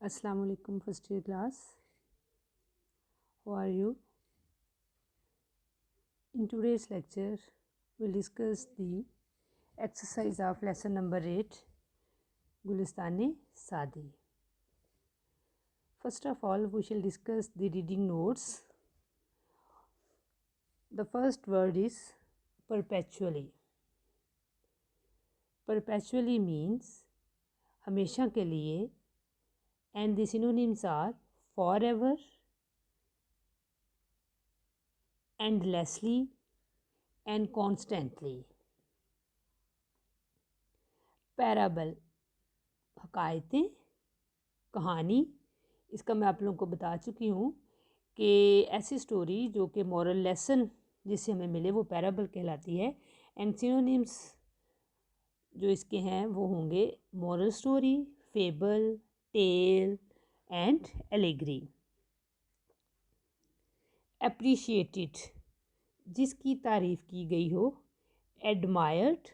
Assalamu alaikum first year class. How are you? In today's lecture, we'll discuss the exercise of lesson number 8, Gulistane-Saadi. First of all, we shall discuss the reading notes. The first word is perpetually. Perpetually means हमेशा के लिए, and the synonyms are forever, endlessly and constantly. Parable हकायतें, कहानी, इसका मैं आप लोगों को बता चुकी हूँ कि ऐसी स्टोरी जो कि मॉरल लेसन जिससे हमें मिले वो पैराबल कहलाती है। एंड सिनोनिम्स जो इसके हैं वो होंगे moral story, fable, tale and allegory. Appreciated जिसकी तारीफ़ की गई हो, admired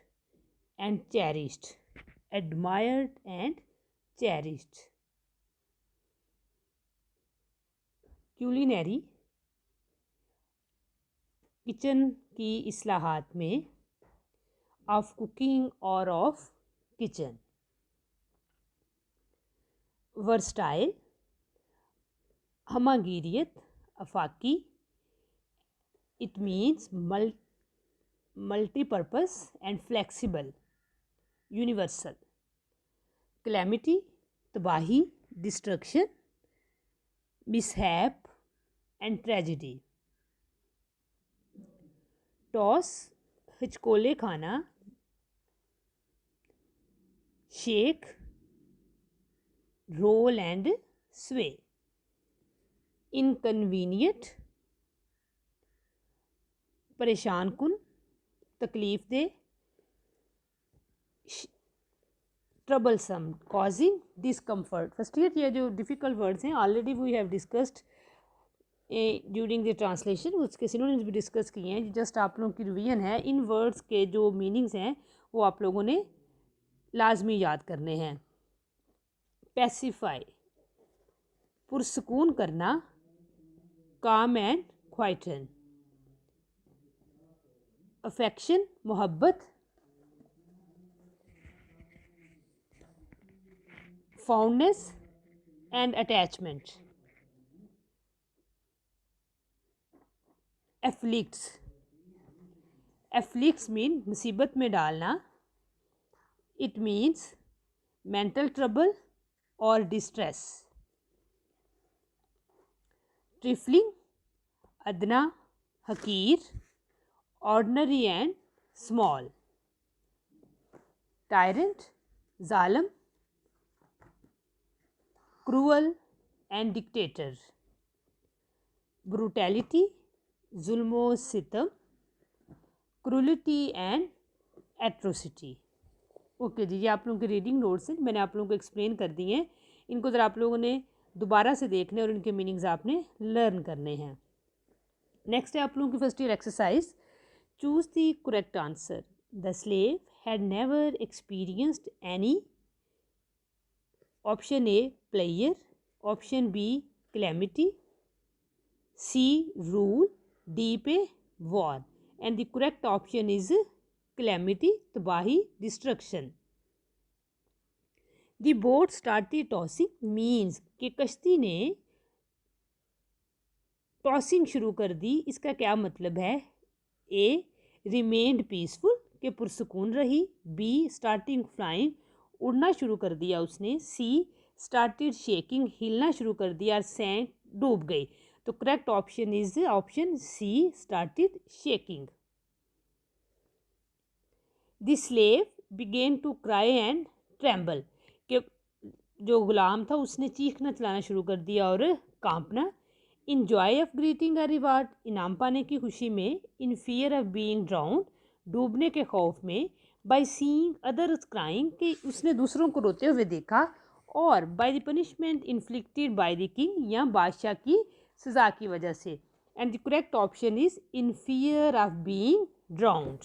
and cherished, admired and cherished. Culinary kitchen की इस्लाहात में, ऑफ कुकिंग और ऑफ किचन। वर्सटाइल हमागिरियत, अफाकी, it means multi-purpose and flexible, universal. Calamity तबाही, destruction, mishap and tragedy. Toss हिचकोले खाना, shake, roll and sway. Inconvenient परेशान कुन, तकलीफ दे, troublesome causing discomfort. First year ये जो डिफ़िकल्ट वर्ड्स हैं already we have discussed during the translation, उसके सिनोनिम्स भी डिस्कस किए हैं। जस्ट आप लोगों की रिवीजन है। इन वर्ड्स के जो मीनिंग्स हैं वो आप लोगों ने लाजमी याद करने हैं। पैसिफाई पुरसकून करना, काम एंड क्वाइटन। अफेक्शन मोहब्बत, fondness and attachment. Afflicts, afflicts mean मुसीबत में डालना। इट मीन्स मेंटल ट्रबल और डिस्ट्रेस। ट्रिफलिंग अदना, हकीर, ऑर्डनरी एंड स्मॉल। टायरेंट जालम, क्रूअल एंड डिक्टेटर। ब्रूटैलिटी जुल्मो सितम, क्रूलिटी एंड एट्रोसिटी। ओके जी, ये आप लोगों के रीडिंग नोट्स हैं, मैंने आप लोगों को एक्सप्लेन कर दिए हैं। इनको ज़रा आप लोगों ने दोबारा से देखने और इनके मीनिंग्स आपने लर्न करने हैं। नेक्स्ट है आप लोगों की first year exercise. Choose the correct answer. The slave had never experienced any. Option A player, option B calamity, C rule, D पे war. And the correct option is calamity, तबाही, destruction. The boat started tossing means कि कश्ती ने tossing शुरू कर दी। इसका क्या मतलब है? ए रिमेन्ड पीसफुल के पुरसकून रही। बी स्टार्टिंग फ्लाइंग उड़ना शुरू कर दिया उसने। सी स्टार्टेड शेकिंग हिलना शुरू कर दिया। और सैंक डूब गई। तो correct option is option C started shaking. The slave began to cry and tremble के जो गुलाम था उसने चीखना चलाना शुरू कर दिया और कांपना। In joy of greeting a reward इनाम पाने की खुशी में। In fear of being drowned डूबने के खौफ में। बाय सीइंग अदर्स क्राइंग कि उसने दूसरों को रोते हुए देखा। और by the punishment inflicted by the king या बादशाह की सज़ा की वजह से। And the correct option is in fear of being drowned.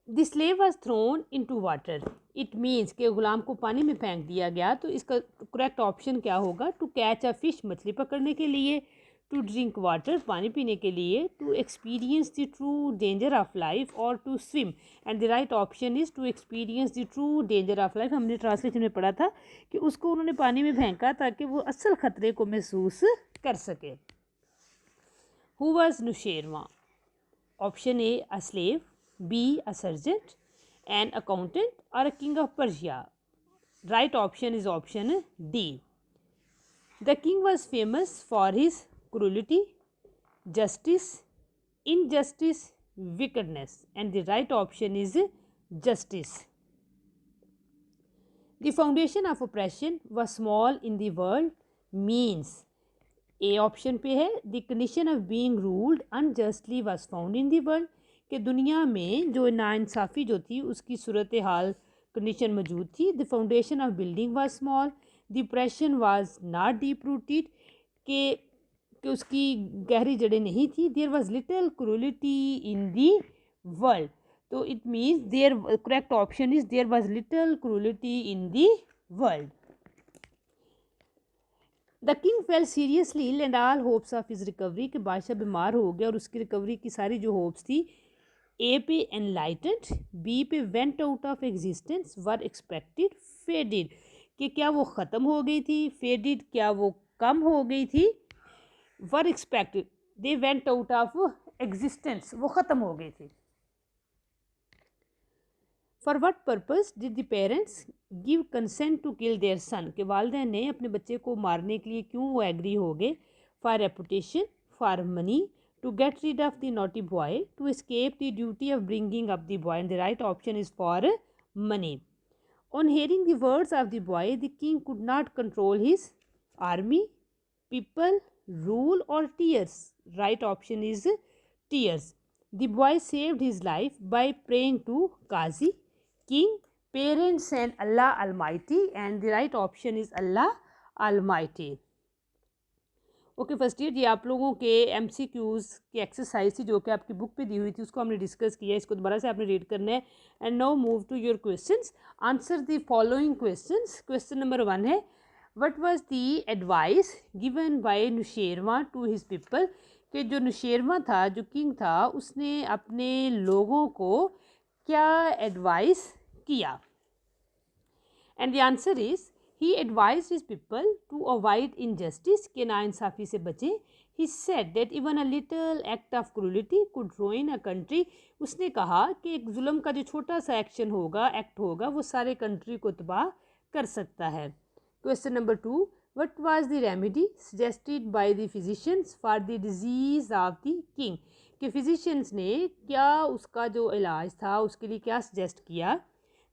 The slave was thrown into water, it means कि गुलाम को पानी में फेंक दिया गया। तो इसका करेक्ट ऑप्शन क्या होगा? टू कैच अ फिश, मछली पकड़ने के लिए, टू ड्रिंक वाटर, पानी पीने के लिए, to experience the true danger of life, और to swim. And the right option is to experience the true danger of life. हमने ट्रांसलेशन में पढ़ा था कि उसको उन्होंने पानी में फेंका ताकि वो असल ख़तरे को महसूस कर सके। Who was Nushirwan? Option A a slave, B a sergeant, an accountant, और a king of Persia. Right option is option D. The king was famous for his cruelty, justice, injustice, wickedness, and the right option is justice. The foundation of oppression was small in the world means, A option पे है the condition of being ruled unjustly was found in the world, कि दुनिया में जो नाइंसाफ़ी जो थी उसकी सूरत हाल कंडीशन मौजूद थी। The foundation of building was small, the operation was not deep rooted, कि उसकी गहरी जड़ें नहीं थी। There was little cruelty in the world, तो it means there correct option is there was little cruelty in the world. The king fell seriously ill and all hopes of his recovery, के बादशाह बीमार हो गया और उसकी recovery की सारी जो होप्स थी, ए पे एनलाइटेंड, बी पे went out of existence, were expected, faded, कि क्या वो ख़त्म हो गई थी, फेडेड क्या वो कम हो गई थी, were expected they went out of existence, वो ख़त्म हो गई थी। For what purpose did the parents give consent to kill their son, के वालिदैन ने अपने बच्चे को मारने के लिए क्यों वो एग्री हो गए? For reputation, for money, to get rid of the naughty boy, to escape the duty of bringing up the boy, and the right option is for money. On hearing the words of the boy the king could not control his army, people, rule, or tears? Right option is tears. The boy saved his life by praying to Qazi, king, parents, and Allah Almighty, and the right option is Allah Almighty. Okay first year, ये आप लोगों के MCQs की exercise थी जो कि आपकी book पे दी हुई थी, उसको हमने डिस्कस किया, इसको दोबारा से आपने रीड करना है। And now move to your questions, answer the following questions. Question number 1 है, what was the advice given by Nushirwan to his people, कि जो नुशेरवा था, जो किंग था, उसने अपने लोगों को क्या एडवाइस किया? And the answer is he advise his people to avoid injustice, के नाइंसाफ़ी से बचें। He said that even a little act of cruelty could ruin a country, उसने कहा कि एक जुल्म का जो छोटा सा एक्शन होगा, एक्ट होगा, वो सारे कंट्री को तबाह कर सकता है। Question number 2, what was the remedy suggested by the physicians for the disease of the king, कि फिजिशियंस ने क्या उसका जो इलाज था उसके लिए क्या सजेस्ट किया?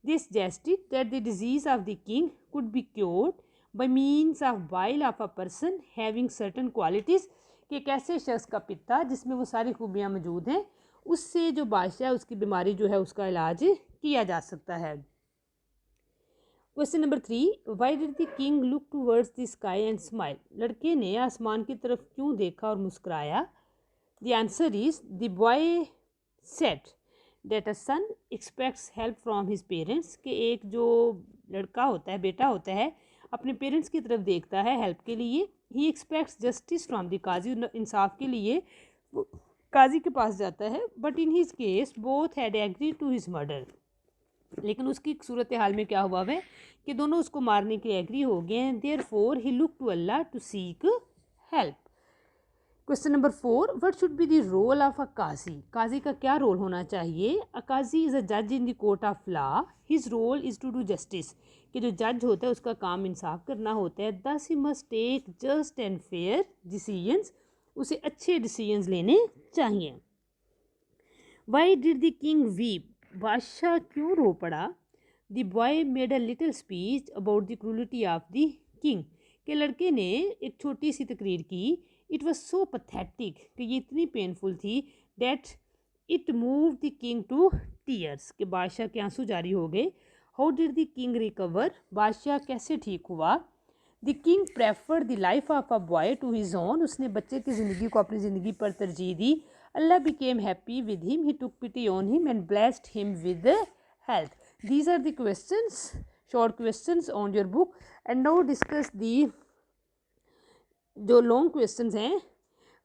दे suggested that the disease of the king could be cured by means of bile of a person having certain qualities, कि एक ऐसे शख्स का पित्ता जिसमें वो सारी खूबियाँ मौजूद हैं, उससे जो बादशाह उसकी बीमारी जो है उसका इलाज किया जा सकता है। Question number 3, why did the king look towards the sky and smile, लड़के ने आसमान की तरफ क्यों देखा और मुस्कुराया? The answer is the boy said that a son expects help from his parents, कि एक जो लड़का होता है, बेटा होता है, अपने पेरेंट्स की तरफ देखता है हेल्प के लिए। He expects justice from the qazi, इंसाफ के लिए वो काजी के पास जाता है। But in his case both had agree to his murder, लेकिन उसकी सूरत हाल में क्या हुआ है कि दोनों उसको मारने के एग्री हो गए हैं। Therefore he look to Allah to seek help. Question number 4, what should be the role of a qazi, काजी का क्या रोल होना चाहिए? अ काजी इज़ अ जज in the court of law, his role is to do justice, कि जो जज होता है उसका काम इंसाफ करना होता है। Thus he must take just and fair decisions, उसे अच्छे डिसीजंस लेने चाहिए। Why did the king weep, बादशाह क्यों रो पड़ा? The boy made a little speech about the cruelty of the king, के लड़के ने एक छोटी सी तकरीर की। इट वॉज सो पथेटिक, कि ये इतनी पेनफुल थी, that it move the king to tears, के बादशाह के आंसू जारी हो गए। How did the king recover, बादशाह कैसे ठीक हुआ? The king prefer the life of a boy to his own, उसने बच्चे की ज़िंदगी को अपनी ज़िंदगी पर तरजीह दी। Allah became happy with him. He took pity on him and blessed him with health. These are the questions, short questions on your book. And now discuss the जो लॉन्ग क्वेश्चंस हैं,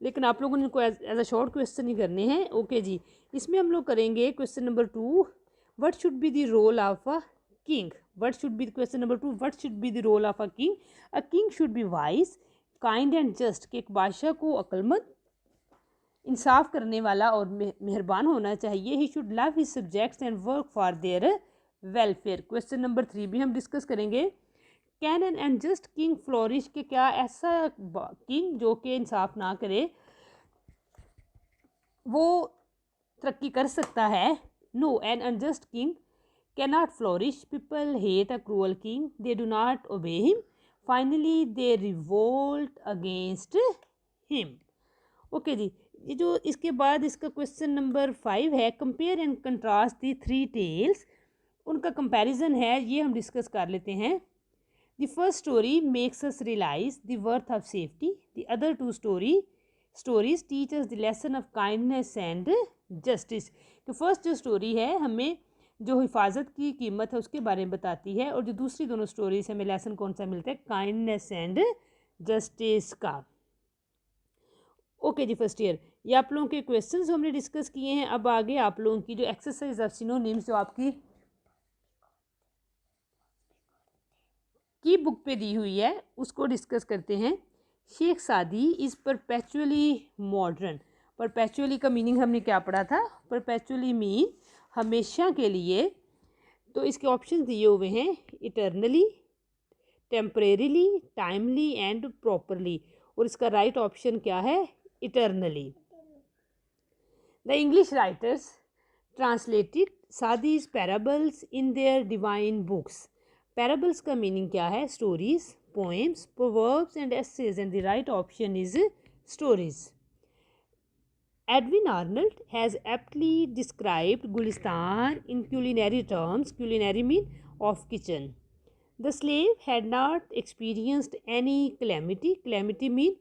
लेकिन आप लोगों ने इनको एज अ शॉर्ट क्वेश्चन ही करने हैं. ओके जी. इसमें हम लोग करेंगे question number 2, what should be the role of a king. What should be question number 2, what should be the role of a king. A king should be wise, kind and just. कि एक बादशाह को अक्लमंद, इंसाफ करने वाला और मेहरबान होना चाहिए. He should love his subjects and work for their welfare. Question number 3 भी हम डिस्कस करेंगे. Can an unjust king flourish. के क्या ऐसा किंग जो कि इंसाफ ना करे वो तरक्की कर सकता है. No, an unjust king can not flourish. People hate a cruel king, they do not obey him, finally they revolt against him. Okay जी. ये जो इसके बाद इसका क्वेश्चन नंबर 5 है, compare and contrast the 3 tales. उनका कंपैरिजन है, ये हम डिस्कस कर लेते हैं. The first story makes us realize the worth of safety. The other two stories teach us the lesson of kindness and justice. तो first जो स्टोरी है हमें जो हिफाजत की कीमत है उसके बारे में बताती है, और जो दूसरी दोनों स्टोरीज हमें लेसन कौन सा मिलता है, काइंडनेस एंड जस्टिस का. ओके जी. फर्स्ट ईयर ये आप लोगों के क्वेश्चंस हमने डिस्कस किए हैं. अब आगे आप लोगों की जो एक्सरसाइज ऑफ सिनोनिम्स जो आपकी की बुक पे दी हुई है उसको डिस्कस करते हैं. शेख सादी इज़ परपेचुअली मॉडर्न. परपेचुअली का मीनिंग हमने क्या पढ़ा था, परपेचुअली मीन हमेशा के लिए. तो इसके ऑप्शन दिए हुए हैं, eternally, temporarily, timely and properly. और इसका राइट ऑप्शन क्या है, eternally. The English writers translated Saadi's parables in their divine books. Parables का मीनिंग क्या है, stories, poems, proverbs and essays. And the right option is stories. Edwin Arnold has aptly described Gulistan in culinary terms. Culinary mean of kitchen. The slave had not experienced any calamity. Calamity mean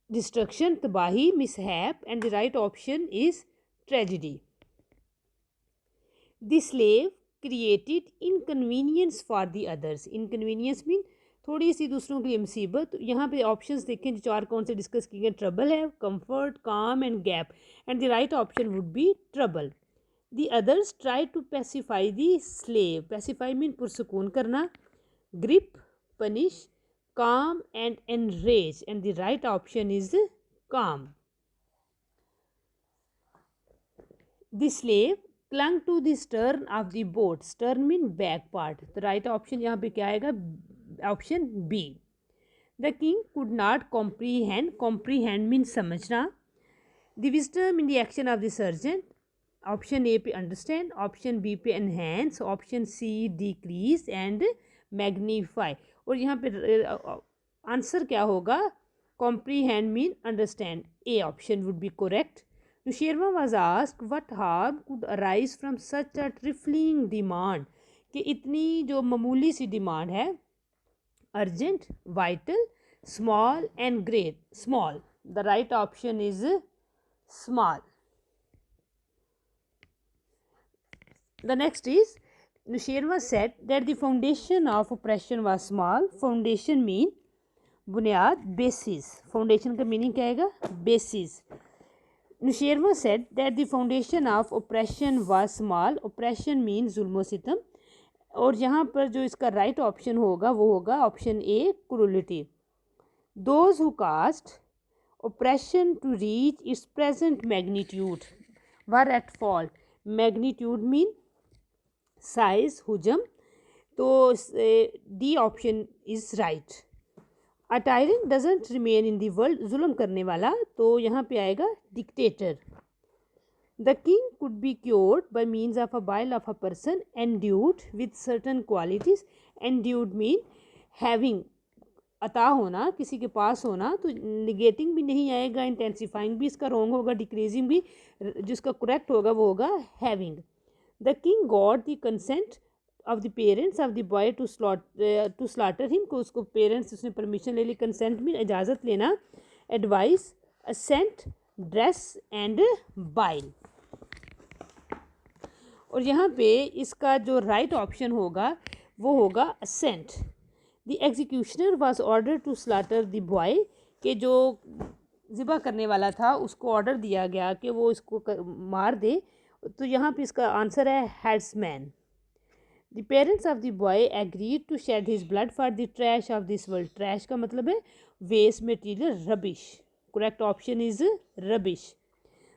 destruction, tabahi, mishap. And the right option is tragedy. The slave created inconvenience for the others. Inconvenience mean थोड़ी सी दूसरों के लिए मुसीबत. यहाँ पे options देखें जो 4 कौन से डिस्कस किए गए, ट्रबल है, comfort, calm and gap. And the right option would be trouble. The others try to pacify the slave. Pacify mean पुरसकून करना. Grip, punish, calm and enrage. And the right option is calm. The slave clung to the stern of the boat. Stern mean back part. तो right option यहाँ पे क्या आएगा, option B. The king could not comprehend. Comprehend mean समझना. The wisdom in the action of the sergeant. Option A पे understand, option B पे enhance, option C decrease and magnify. और यहाँ पे आंसर क्या होगा, comprehend mean understand. A option would be correct. Nushirwan was asked what harm could arise from such a trifling demand. कि इतनी जो मामूली सी डिमांड है, urgent, vital, small and great. Small. The right option is small. The next is Nushirwan said that the foundation of oppression was small. Foundation mean बुनियाद, basis. Foundation का meaning क्या आएगा, basis. Nushirwan said that the foundation of oppression was small. Oppression means जुल्म सितम. और यहाँ पर जो इसका राइट ऑप्शन होगा वो होगा option A, cruelty. Those who caused oppression to reach its present magnitude were at fault. Magnitude mean size, हुजम. तो D option is right. A tyrant doesn't remain in the world. जुल्म करने वाला, तो यहाँ पे आएगा dictator. The king could be cured by means of a bile of a person endued with certain qualities. Endued mean having, अता होना, किसी के पास होना. तो निगेटिंग भी नहीं आएगा, इंटेंसिफाइंग भी इसका रॉन्ग होगा, डिक्रीजिंग भी. जिसका करेक्ट होगा वो होगा having. The king got the consent of the parents of the boy to slaughter him. को उसको पेरेंट्स उसने परमिशन ले ली. कंसेंट में इजाज़त लेना. Advice assent, dress and bile. और यहाँ पे इसका जो राइट ऑप्शन होगा वो होगा assent. The executioner was order to slaughter the boy, के जो ज़िबा करने वाला था उसको ऑर्डर दिया गया कि वो इसको मार दे। तो यहाँ पे इसका आंसर है headsman. The parents of the boy agreed to shed his blood for the trash of this world. Trash का मतलब है waste material, rubbish. Correct option is rubbish.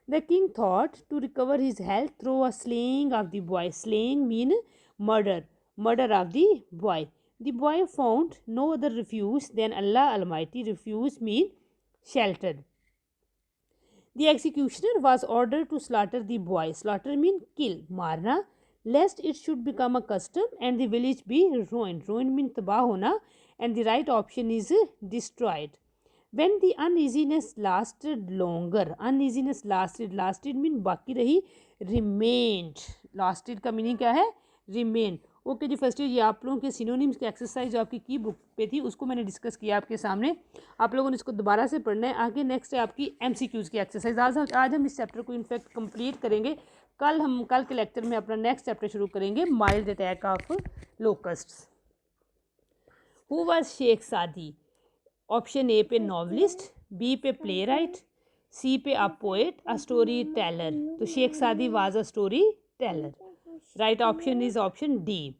The king thought to recover his health through a slaying of the boy. Slaying mean murder, murder of the boy. The boy found no other refuge than Allah Almighty. Refuge mean shelter. The executioner was ordered to slaughter the boy. Slaughter mean kill, marna, lest it should become a custom and the village be ruined. Ruined mean tabah hona, and the right option is destroyed. When the uneasiness lasted longer, uneasiness lasted mean बाकी रही, remained, lasted का meaning क्या है, remain। Okay जी, first ये आप लोगों के सिनोनिम्स की एक्सरसाइज जो आपकी की बुक पे थी उसको मैंने डिस्कस किया आपके सामने। आप लोगों ने इसको दोबारा से पढ़ना है। आगे नेक्स्ट है आपकी MCQs की एक्सरसाइज। आज हम इस चैप्टर को इनफैक्ट कंप्लीट करेंगे। कल के लेक्चर में अपना नेक्स्ट चैप्टर शुरू करेंगे, mild attack of locusts. Who was Sheikh Saadi? Option A पे नॉवलिस्ट, बी पे प्ले राइट, सी पे a poet, a storyteller. तो Sheikh Saadi was a storyteller. Right option is option D.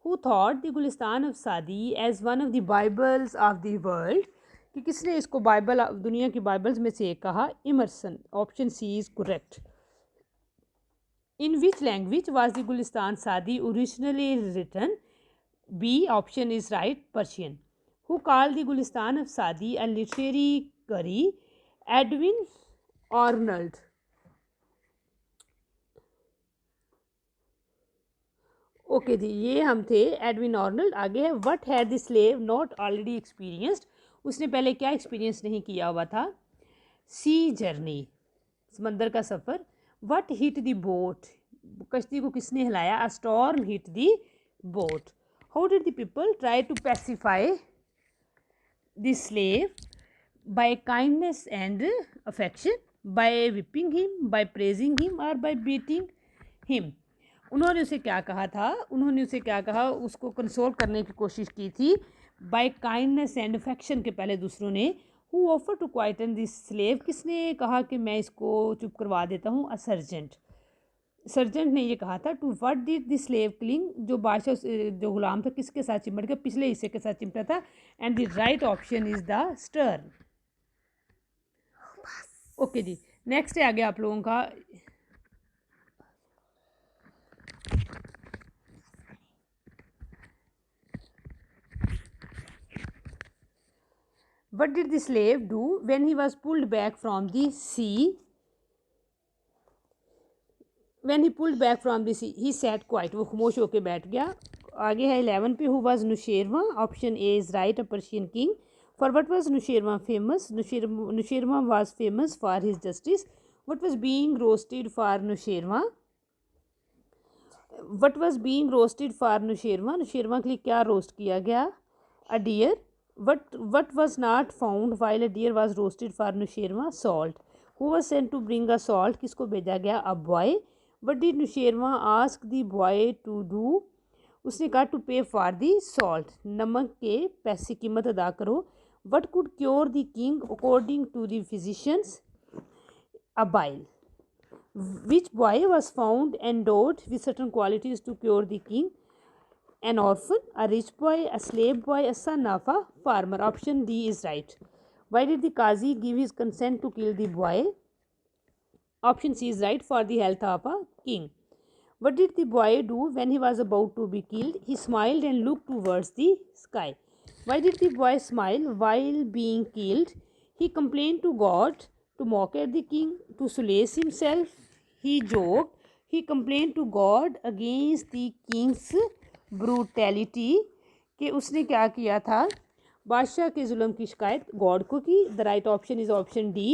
Who thought the Gulistan of Saadi as one of the bibles of the world? कि किसने इसको Bible, दुनिया की Bibles में से एक कहा? Emerson. Option C is correct. In which language was the Gulistan Saadi originally written? B option is right, Persian. Who called the Gulistan of Saadi a literary curry? Edwin Arnold. Okay जी, ये हम थे Edwin Arnold. आगे है what had the slave not already experienced? उसने पहले क्या experience नहीं किया हुआ था? सी जर्नी, समंदर का सफ़र। What hit the boat? कश्ती को किसने हिलाया? A storm hit the boat. How did the people try to pacify the slave? By kindness and affection, by whipping him, by praising him or by beating him? उन्होंने उसे क्या कहा था? उन्होंने उसे क्या कहा? उसको कंसोल करने की कोशिश की थी। बाय काइंडनेस एंड अफेक्शन के पहले दूसरों ने। Who offer to quieten this slave? किसने कहा कि मैं इसको चुप करवा देता हूँ? अ सर्जेंट। सर्जेंट ने ये कहा था। To what did the slave cling? जो बादशाह, जो गुलाम था, किसके साथ चिमट गया? पिछले हिस्से के साथ चिमटा था। And the right option is the stern. Okay जी, नेक्स्ट है आगे आप लोगों का what did the slave do when he was pulled back from the sea? When he pulled back from the sea, he sat quiet. वो खामोश होकर बैठ गया। आगे है 11 पे। Who was Nusherwa? Option A is right, a Persian king. For what was Nusherwa famous? Nusherwa was famous for his justice. What was being roasted for Nusherwa? What was being roasted for Nusherwa? Nusherwa के लिए क्या roast किया गया? A deer. What was not found while a deer was roasted for Nusherwa? Salt. Who was sent to bring a salt? किसको भेजा गया? A boy. What did Nusherwa ask the boy to do? उसने कहा to पे for the salt, नमक के पैसे कीमत अदा करो। What could cure the king according to the physicians? A bile. Which boy was found endowed with certain qualities to cure the king? An orphan, a rich boy, a slave boy, a son of a farmer. Option D is right. Why did the qazi give his consent to kill the boy? Option C is right, for the health of a king. What did the boy do when he was about to be killed? He smiled and looked towards the sky. Why did the boy smile while being killed? He complained to God to mock at the king, to solace himself. He joked. He complained to God against the king's brutality. कि उसने क्या किया था? बादशाह के जुल्म की शिकायत गॉड को की। The right option is option D.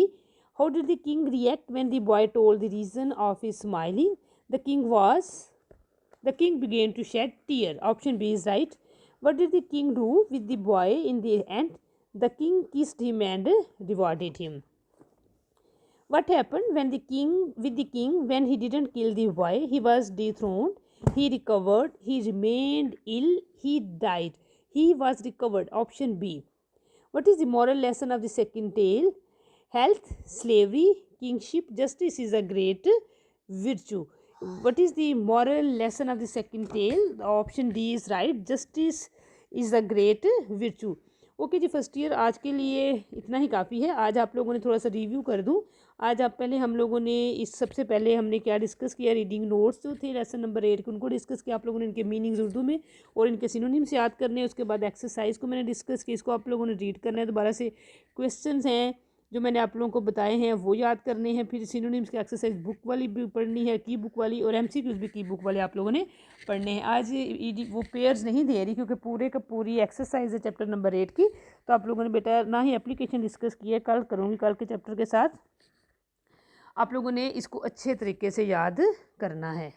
How did the king react when the boy told the reason of his smiling? The king began to shed tears. Option B is right. What did the king do with the boy in the end? The king kissed him and rewarded him. What happened when the king when he didn't kill the boy? He was dethroned. He recovered. He remained ill. He died. He was recovered. Option B. What is the moral lesson of the second tale? Health, slavery, kingship, justice is a great virtue. What is the moral lesson of the second tale? Option D is right. Justice is a great virtue. Okay जी, first year आज के लिए इतना ही काफ़ी है। आज आप लोगों ने थोड़ा सा रिव्यू कर दूं। आज आप पहले हम लोगों ने सबसे पहले हमने क्या डिस्कस किया, रीडिंग नोट्स जो थे लेसन नंबर 8 के उनको डिस्कस किया आप लोगों ने, इनके मीनिंग्स उर्दू में और इनके सिनोनिम्स याद करने हैं। उसके बाद एक्सरसाइज को मैंने डिस्कस किया, इसको आप लोगों ने रीड करना है। दोबारा से क्वेश्चंस हैं जो मैंने आप लोगों को बताए हैं वो याद करने हैं। फिर सिनोनिम्स की एक्सरसाइज बुक वाली भी पढ़नी है, की बुक वाली, और एमसीक्यूज भी की बुक वाले आप लोगों ने पढ़ने हैं। आज वो पेयर्स नहीं दे रही क्योंकि पूरे का पूरी एक्सरसाइज है चैप्टर नंबर 8 की, तो आप लोगों ने बेटा ना ही एप्लीकेशन डिस्कस की है, कल करूँगी, कल के चैप्टर के साथ आप लोगों ने इसको अच्छे तरीके से याद करना है।